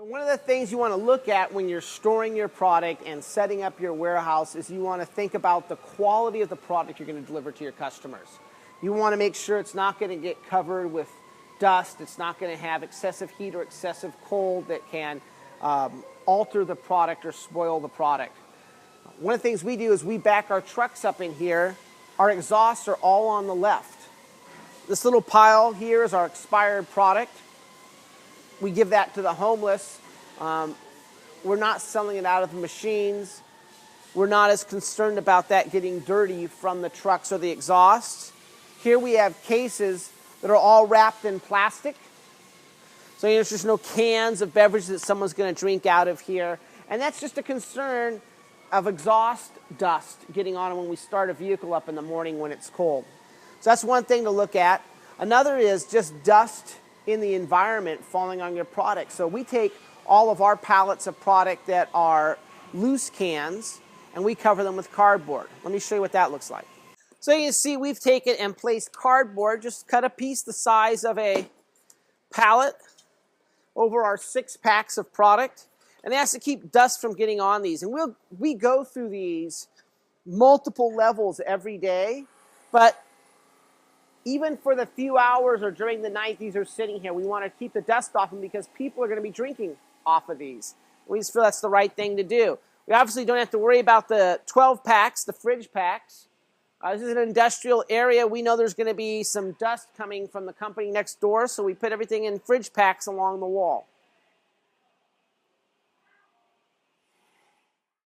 So one of the things you want to look at when you're storing your product and setting up your warehouse is you want to think about the quality of the product you're going to deliver to your customers. You want to make sure it's not going to get covered with dust, it's not going to have excessive heat or excessive cold that can alter the product or spoil the product. One of the things we do is we back our trucks up in here. Our exhausts are all on the left. This little pile here is our expired product. We give that to the homeless. We're not selling it out of the machines. We're not as concerned about that getting dirty from the trucks or the exhausts. Here we have cases that are all wrapped in plastic. So there's just no cans of beverage that someone's going to drink out of here. And that's just a concern of exhaust dust getting on when we start a vehicle up in the morning when it's cold. So that's one thing to look at. Another is just dust in the environment falling on your product. So we take all of our pallets of product that are loose cans and we cover them with cardboard. Let me show you what that looks like. So you can see we've taken and placed cardboard, just cut a piece the size of a pallet over our 6 packs of product. And it has to keep dust from getting on these. And we go through these multiple levels every day, but even for the few hours or during the night these are sitting here, we want to keep the dust off them because people are going to be drinking off of these. We just feel that's the right thing to do. We obviously don't have to worry about the 12 packs, the fridge packs. This is an industrial area. We know there's going to be some dust coming from the company next door, so we put everything in fridge packs along the wall.